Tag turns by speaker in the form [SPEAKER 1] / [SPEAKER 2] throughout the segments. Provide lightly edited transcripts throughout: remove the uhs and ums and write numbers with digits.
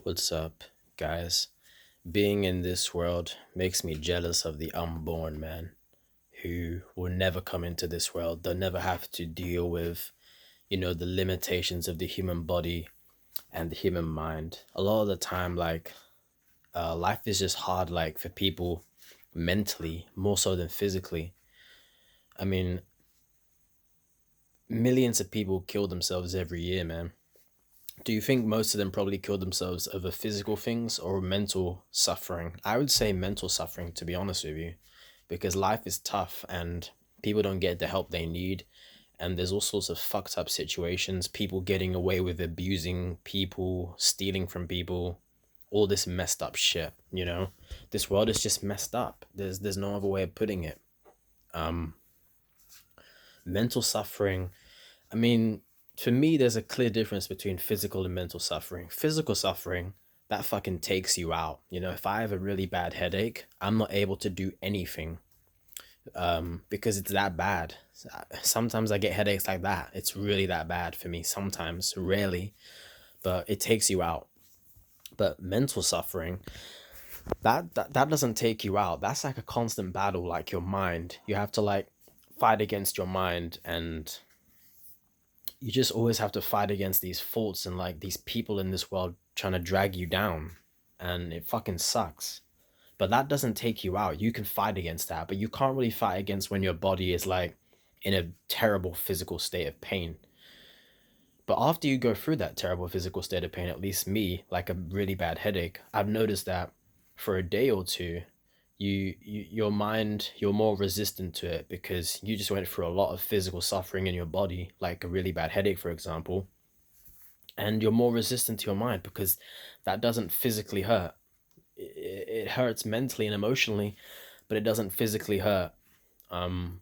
[SPEAKER 1] What's up, guys? Being in this world makes me jealous of the unborn, man, who will never come into this world. They'll never have to deal with, the limitations of the human body and the human mind. A lot of the time, life is just hard, like, for people mentally, more so than physically. I mean, millions of people kill themselves every year, man. Do you think most of them probably kill themselves over physical things or mental suffering? I would say mental suffering, to be honest with you, because life is tough and people don't get the help they need. And there's all sorts of fucked up situations, people getting away with abusing people, stealing from people, all this messed up shit. This world is just messed up. There's no other way of putting it. Um, Mental suffering, I mean, for me, there's a clear difference between physical and mental suffering. Physical suffering, that fucking takes you out. If I have a really bad headache, I'm not able to do anything because it's that bad. Sometimes I get headaches like that. It's really that bad for me sometimes, rarely, but it takes you out. But mental suffering, that doesn't take you out. That's like a constant battle, like your mind. You have to like fight against your mind, and you just always have to fight against these faults and like these people in this world trying to drag you down, and it fucking sucks. But that doesn't take you out. You can fight against that, but you can't really fight against when your body is like in a terrible physical state of pain. But after you go through that terrible physical state of pain, at least me, like a really bad headache, I've noticed that for a day or two, your mind, you're more resistant to it because you just went through a lot of physical suffering in your body, like a really bad headache, for example, and you're more resistant to your mind because that doesn't physically hurt. It hurts mentally and emotionally, but it doesn't physically hurt. Um,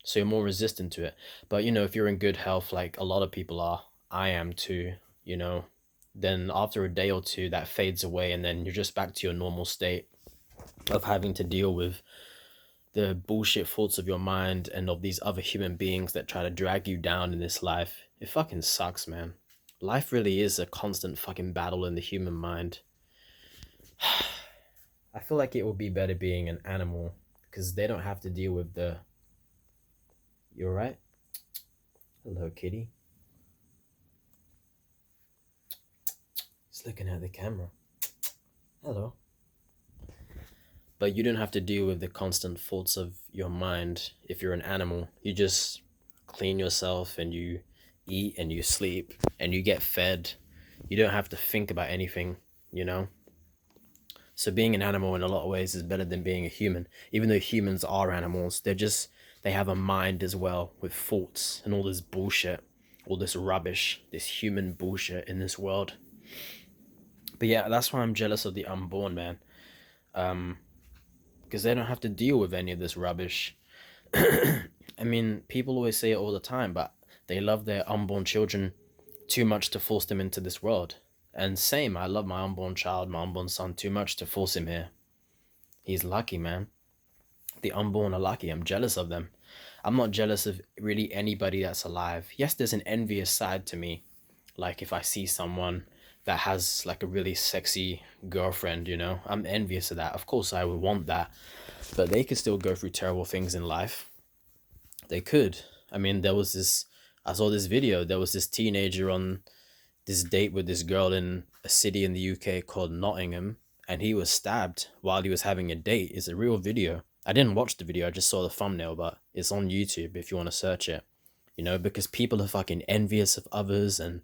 [SPEAKER 1] so you're more resistant to it. But if you're in good health, like a lot of people are, I am too, you know, then after a day or two, that fades away, and then you're just back to your normal state of having to deal with the bullshit thoughts of your mind and of these other human beings that try to drag you down in this life. It fucking sucks, man. Life really is a constant fucking battle in the human mind. I feel like it would be better being an animal because they don't have to deal with the. You're right. Hello, kitty. He's looking at the camera. Hello. But you don't have to deal with the constant thoughts of your mind if you're an animal. You just clean yourself and you eat and you sleep and you get fed. You don't have to think about anything, you know? So being an animal in a lot of ways is better than being a human. Even though humans are animals, they have a mind as well with thoughts and all this bullshit, all this rubbish, this human bullshit in this world. But yeah, that's why I'm jealous of the unborn, man. Because they don't have to deal with any of this rubbish. I mean, people always say it all the time, but they love their unborn children too much to force them into this world. And same, I love my unborn child, my unborn son, too much to force him here. He's lucky, man. The unborn are lucky. I'm jealous of them. I'm not jealous of really anybody that's alive. Yes, there's an envious side to me. Like if I see someone that has like a really sexy girlfriend, I'm envious of that. Of course, I would want that. But they could still go through terrible things in life. They could. I mean, I saw this video. There was this teenager on this date with this girl in a city in the UK called Nottingham, and he was stabbed while he was having a date. It's a real video. I didn't watch the video, I just saw the thumbnail, but it's on YouTube if you want to search it. Because people are fucking envious of others and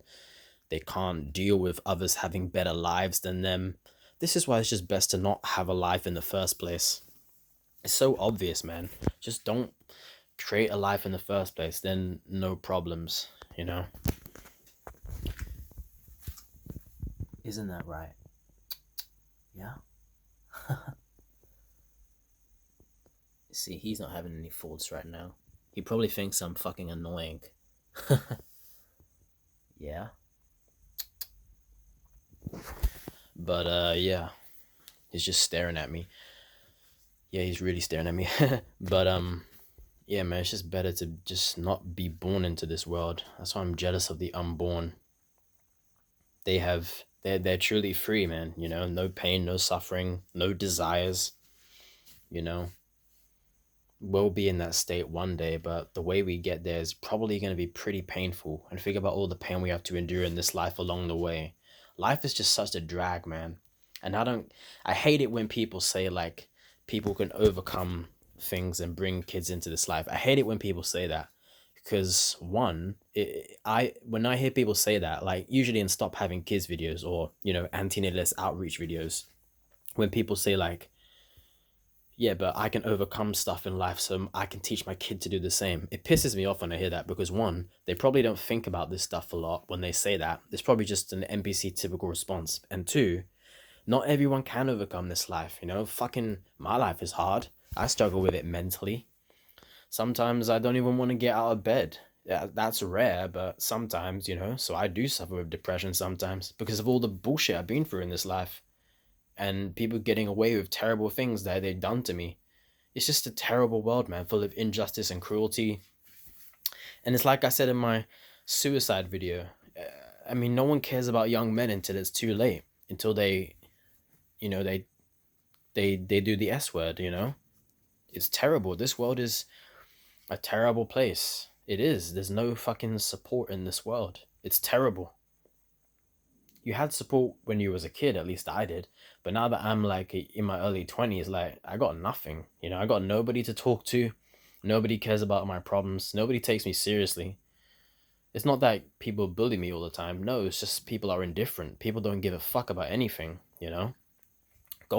[SPEAKER 1] they can't deal with others having better lives than them. This is why it's just best to not have a life in the first place. It's so obvious, man. Just don't create a life in the first place, then no problems. Isn't that right? Yeah. See, he's not having any thoughts right now. He probably thinks I'm fucking annoying. Yeah. But yeah. He's just staring at me. Yeah, he's really staring at me. But yeah, man, it's just better to just not be born into this world. That's why I'm jealous of the unborn. They have They're truly free, man. No pain, no suffering, no desires. You know, we'll be in that state one day, but the way we get there is probably going to be pretty painful. And think about all the pain we have to endure in this life along the way. Life is just such a drag, man. And I hate it when people say like people can overcome things and bring kids into this life. I hate it when people say that because one, when I hear people say that, like usually in Stop Having Kids videos or, anti-natalist outreach videos, when people say like, yeah, but I can overcome stuff in life, so I can teach my kid to do the same. It pisses me off when I hear that because one, they probably don't think about this stuff a lot when they say that. It's probably just an NPC typical response. And two, not everyone can overcome this life, Fucking my life is hard. I struggle with it mentally. Sometimes I don't even want to get out of bed. Yeah, that's rare, but sometimes, so I do suffer with depression sometimes because of all the bullshit I've been through in this life and people getting away with terrible things that they've done to me. It's just a terrible world, man, full of injustice and cruelty. And it's like I said in my suicide video. I mean, no one cares about young men until it's too late, until they, you know, they do the S word. It's terrible. This world is a terrible place. It is. There's no fucking support in this world. It's terrible. You had support when you was a kid, at least I did. But now that I'm like in my early 20s, like I got nothing. I got nobody to talk to. Nobody cares about my problems. Nobody takes me seriously. It's not that people bully me all the time. No, it's just people are indifferent. People don't give a fuck about anything. Go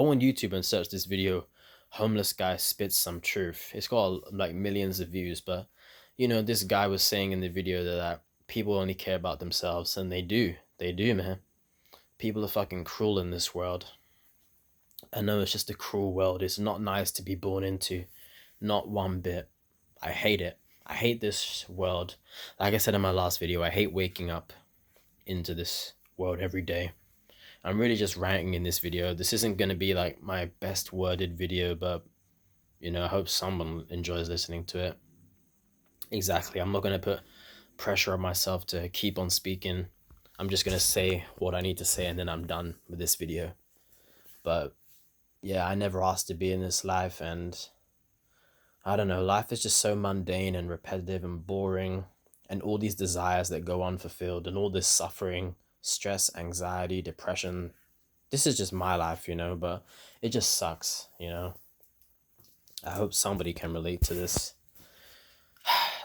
[SPEAKER 1] on YouTube and search this video, Homeless Guy Spits Some Truth. It's got like millions of views, but this guy was saying in the video that people only care about themselves, and they do. They do, man. People are fucking cruel in this world. I know it's just a cruel world. It's not nice to be born into. Not one bit. I hate it. I hate this world. Like I said in my last video, I hate waking up into this world every day. I'm really just ranting in this video. This isn't going to be like my best worded video, but I hope someone enjoys listening to it. Exactly. I'm not going to put pressure on myself to keep on speaking. I'm just going to say what I need to say and then I'm done with this video. But yeah, I never asked to be in this life, and I don't know, life is just so mundane and repetitive and boring, and all these desires that go unfulfilled and all this suffering, stress, anxiety, depression. This is just my life, but it just sucks. I hope somebody can relate to this.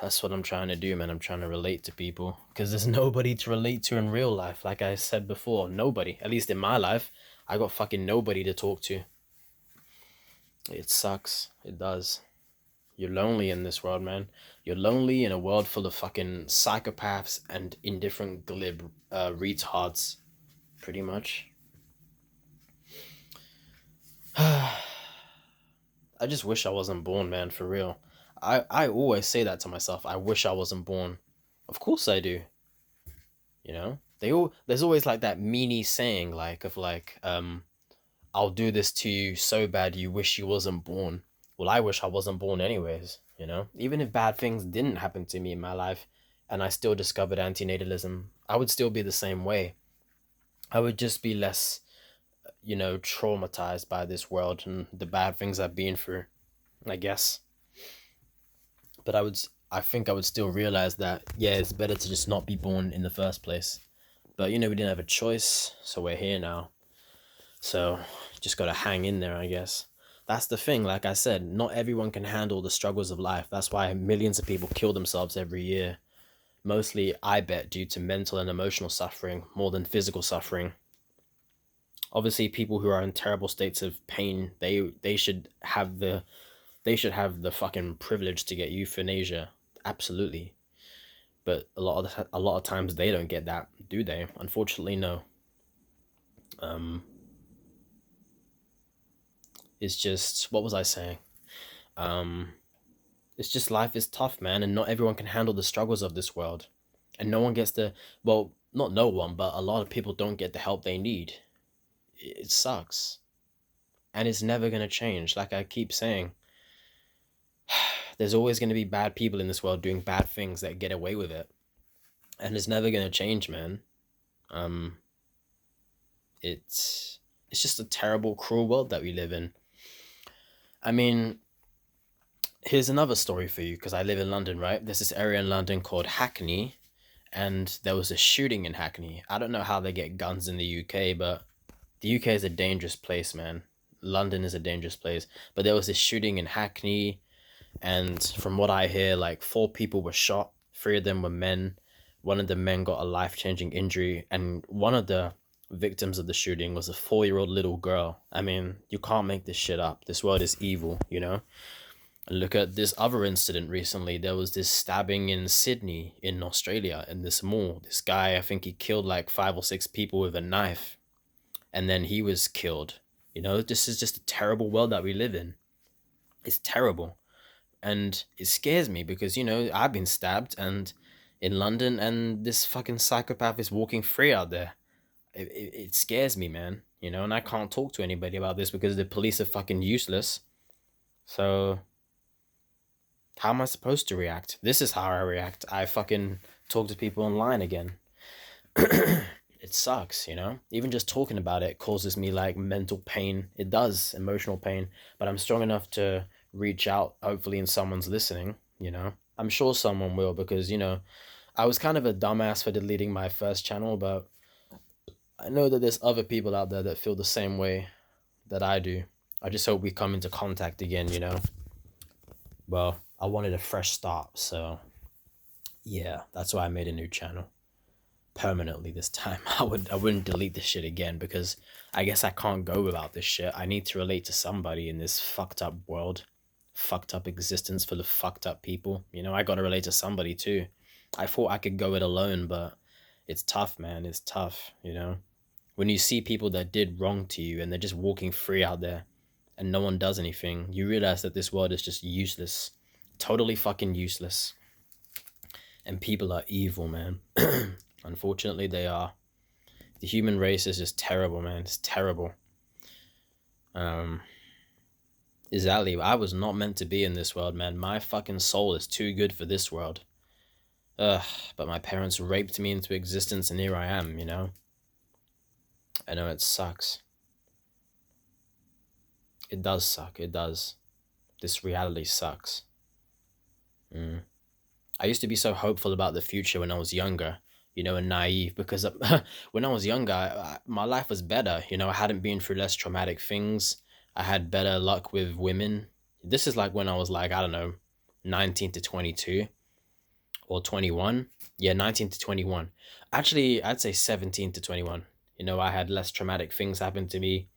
[SPEAKER 1] That's what I'm trying to do, man. I'm trying to relate to people because there's nobody to relate to in real life. Like I said before, nobody. At least in my life, I got fucking nobody to talk to. It sucks. It does. You're lonely in this world, man. You're lonely in a world full of fucking psychopaths and indifferent glib retards, pretty much. I just wish I wasn't born, man, for real. I always say that to myself. I wish I wasn't born. Of course I do. There's always like that meanie saying I'll do this to you so bad you wish you wasn't born. Well, I wish I wasn't born anyways. Even if bad things didn't happen to me in my life and I still discovered anti-natalism, I would still be the same way. I would just be less, traumatized by this world and the bad things I've been through, I guess. But I think I would still realize that, yeah, it's better to just not be born in the first place. But, we didn't have a choice, so we're here now. So, just gotta hang in there, I guess. That's the thing, like I said, not everyone can handle the struggles of life. That's why millions of people kill themselves every year. Mostly, I bet, due to mental and emotional suffering more than physical suffering. Obviously, people who are in terrible states of pain, they should have the fucking privilege to get euthanasia. Absolutely. But a lot of times they don't get that, do they? Unfortunately, no. It's just, what was I saying? It's just life is tough, man, and not everyone can handle the struggles of this world. And no one gets well, not no one, but a lot of people don't get the help they need. It sucks. And it's never going to change. Like I keep saying, there's always going to be bad people in this world doing bad things that get away with it. And it's never going to change, man. It's just a terrible, cruel world that we live in. I mean, here's another story for you because I live in London, right? There's this area in London called Hackney, and there was a shooting in Hackney. I don't know how they get guns in the UK, but the UK is a dangerous place, man. London is a dangerous place. But there was this shooting in Hackney, and from what I hear, like four people were shot. Three of them were men. One of the men got a life-changing injury, and one of the victims of the shooting was a 4-year-old little girl. I mean, you can't make this shit up. This world is evil, you know? And look at this other incident recently. There was this stabbing in Sydney, in Australia, in this mall. This guy, I think he killed like 5 or 6 people with a knife, and then he was killed. You know, this is just a terrible world that we live in. It's terrible. And it scares me because, you know, I've been stabbed and in London, and this fucking psychopath is walking free out there. It scares me, man. You know, and I can't talk to anybody about this because the police are fucking useless. So how am I supposed to react? This is how I react. I fucking talk to people online again. It sucks, you know? Even just talking about it causes me like mental pain. It does, emotional pain. But I'm strong enough to reach out, hopefully, and someone's listening, you know? I'm sure someone will because, you know, I was kind of a dumbass for deleting my first channel, but I know that there's other people out there that feel the same way that I do. I just hope we come into contact again, you know? Well, I wanted a fresh start, so yeah, that's why I made a new channel. Permanently this time. I wouldn't delete this shit again because I guess I can't go without this shit. I need to relate to somebody in this fucked up world, fucked up existence full of fucked up people. You know, I gotta relate to somebody too. I thought I could go it alone, but it's tough, man. It's tough, you know? When you see people that did wrong to you and they're just walking free out there and no one does anything, you realize that this world is just useless. Totally fucking useless. And people are evil, man. Unfortunately, they are. The human race is just terrible, man. It's terrible. Exactly. I was not meant to be in this world, man. My fucking soul is too good for this world. Ugh, but my parents raped me into existence and here I am, you know? I know it sucks. It does suck. It does. This reality sucks. I used to be so hopeful about the future when I was younger, you know, and naive because when I was younger, my life was better. You know, I hadn't been through less traumatic things. I had better luck with women. This is like when I was like, I don't know, 19 to 22 or 21. Yeah, 19 to 21. Actually, I'd say 17 to 21. You know, I had less traumatic things happen to me.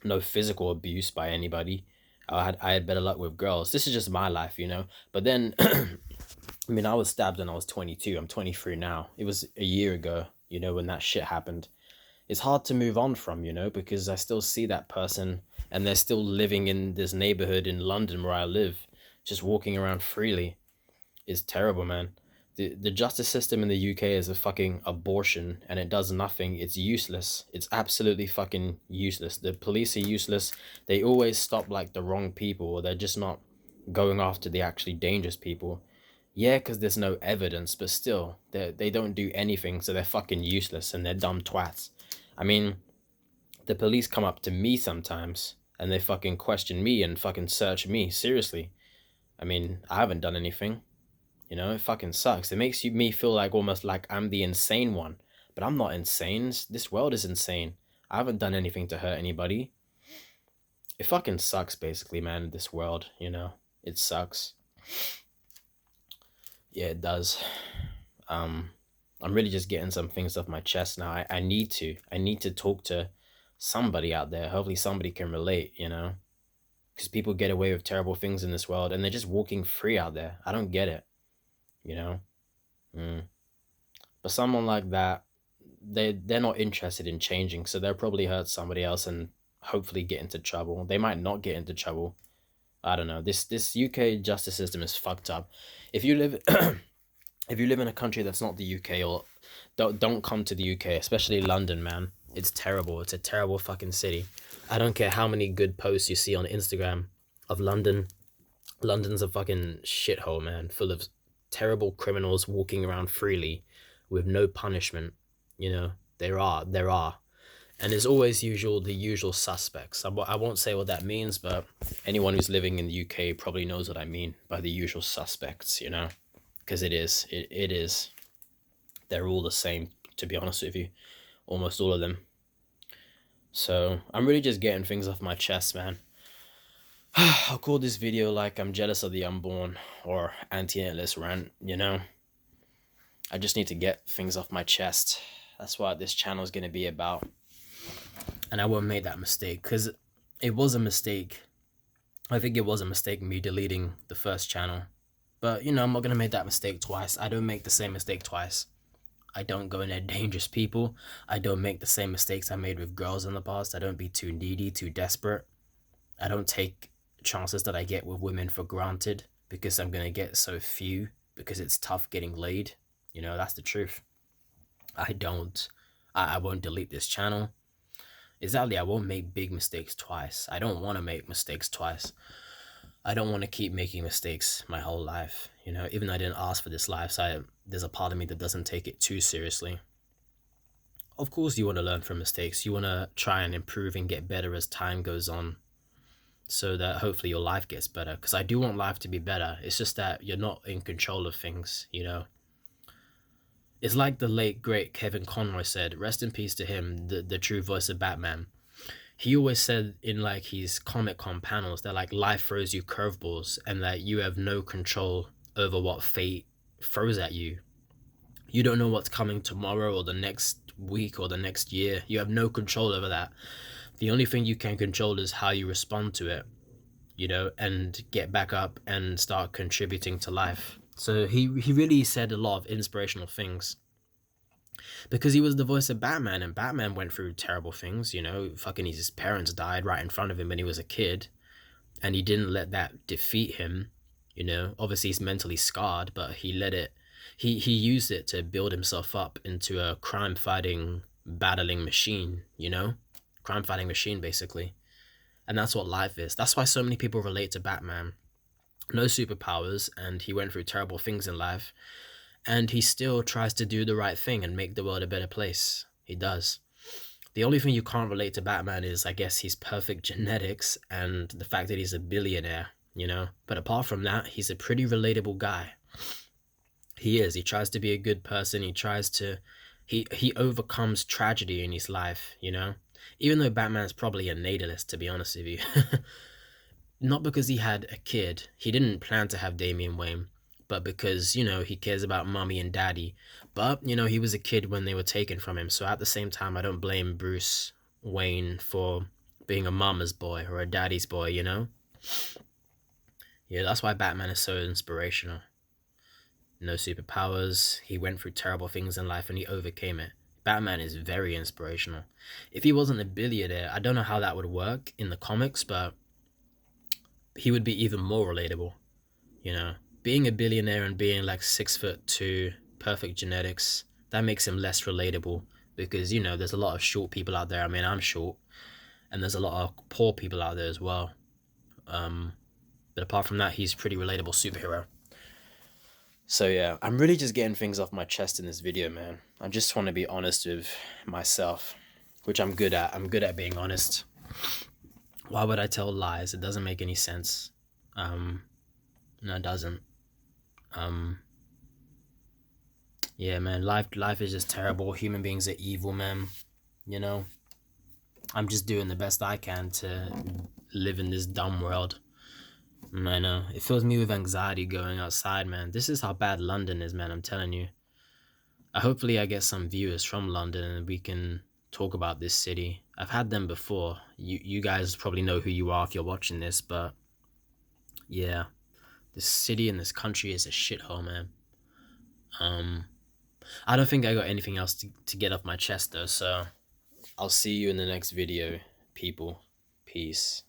[SPEAKER 1] No physical abuse by anybody. I had better luck with girls. This is just my life, you know. But then I mean, I was stabbed when I was 22. I'm 23 now. It was a year ago, you know, when that shit happened. It's hard to move on from, you know, because I still see that person and they're still living in this neighborhood in London where I live, just walking around freely. It's terrible, man. The justice system in the UK is a fucking abortion and it does nothing. It's useless. It's absolutely fucking useless. The police are useless. They always stop like the wrong people, or they're just not going after the actually dangerous people. Yeah, because there's no evidence, but still, they don't do anything, so they're fucking useless and they're dumb twats. I mean, the police come up to me sometimes and they fucking question me and fucking search me. Seriously. I mean, I haven't done anything. You know, it fucking sucks. It makes me feel like almost like I'm the insane one. But I'm not insane. This world is insane. I haven't done anything to hurt anybody. It fucking sucks, basically, man, this world, you know? It sucks. Yeah, it does. I'm really just getting some things off my chest now. I need to. I need to talk to somebody out there. Hopefully somebody can relate, you know? Because people get away with terrible things in this world and they're just walking free out there. I don't get it, you know? But someone like that, they're not interested in changing, so they'll probably hurt somebody else and hopefully get into trouble. They might not get into trouble. I don't know. This UK justice system is fucked up. If you live if you live in a country that's not the UK, or don't come to the UK, especially London, man. It's terrible. It's a terrible fucking city. I don't care how many good posts you see on Instagram of London. London's a fucking shithole, man, full of terrible criminals walking around freely with no punishment. You know, there are. And there's always the usual suspects. I won't say what that means, but anyone who's living in the UK probably knows what I mean by the usual suspects, you know? Because it is. They're all the same, to be honest with you. Almost all of them. So I'm really just getting things off my chest, man. I'll call this video like I'm jealous of the unborn or anti-natalist rant, you know? I just need to get things off my chest. That's what this channel is going to be about. And I won't make that mistake, because it was a mistake. I think it was a mistake me deleting the first channel. But, you know, I'm not going to make that mistake twice. I don't make the same mistake twice. I don't go near dangerous people. I don't make the same mistakes I made with girls in the past. I don't be too needy, too desperate. I don't take chances that I get with women for granted because I'm going to get so few, because it's tough getting laid. You know, that's the truth. I won't delete this channel. Exactly, I won't make big mistakes twice. I don't want to make mistakes twice. I don't want to keep making mistakes my whole life. You know, even though I didn't ask for this life, so there's a part of me that doesn't take it too seriously. Of course, you want to learn from mistakes. You want to try and improve and get better as time goes on, so that hopefully your life gets better. Because I do want life to be better. It's just that you're not in control of things, you know. It's like the late, great Kevin Conroy said, rest in peace to him, the true voice of Batman. He always said in like his Comic-Con panels that like life throws you curveballs and that you have no control over what fate throws at you. You don't know what's coming tomorrow or the next week or the next year. You have no control over that. The only thing you can control is how you respond to it, you know, and get back up and start contributing to life. So he really said a lot of inspirational things, because he was the voice of Batman, and Batman went through terrible things, you know. Fucking his parents died right in front of him when he was a kid, and he didn't let that defeat him, you know. Obviously he's mentally scarred, but he used it to build himself up into a crime-fighting, battling machine, you know. Crime-fighting machine, basically. And that's what life is. That's why so many people relate to Batman. No superpowers, and he went through terrible things in life, and he still tries to do the right thing and make the world a better place. He does. The only thing you can't relate to Batman is, I guess, his perfect genetics and the fact that he's a billionaire, you know. But apart from that, he's a pretty relatable guy. He is. He tries to be a good person. He tries to... He overcomes tragedy in his life, you know. Even though Batman's probably a natalist, to be honest with you. Not because he had a kid. He didn't plan to have Damian Wayne, but because, you know, he cares about mommy and daddy. But, you know, he was a kid when they were taken from him. So at the same time, I don't blame Bruce Wayne for being a mama's boy or a daddy's boy, you know? Yeah, that's why Batman is so inspirational. No superpowers. He went through terrible things in life and he overcame it. Batman is very inspirational. If he wasn't a billionaire, I don't know how that would work in the comics, but he would be even more relatable, you know. Being a billionaire and being like 6'2", perfect genetics, that makes him less relatable, because, you know, there's a lot of short people out there. I mean, I'm short, and there's a lot of poor people out there as well. But apart from that, he's a pretty relatable superhero. So yeah, I'm really just getting things off my chest in this video, man. I just want to be honest with myself, which I'm good at. I'm good at being honest. Why would I tell lies? It doesn't make any sense. No, it doesn't. Yeah, man, life is just terrible. Human beings are evil, man. You know, I'm just doing the best I can to live in this dumb world. I know, it fills me with anxiety going outside, man. This is how bad London is, man, I'm telling you. Hopefully I get some viewers from London and we can talk about this city. I've had them before. You guys probably know who you are if you're watching this, but yeah, this city and this country is a shithole, man. I don't think I got anything else to get off my chest though, so I'll see you in the next video, people. Peace.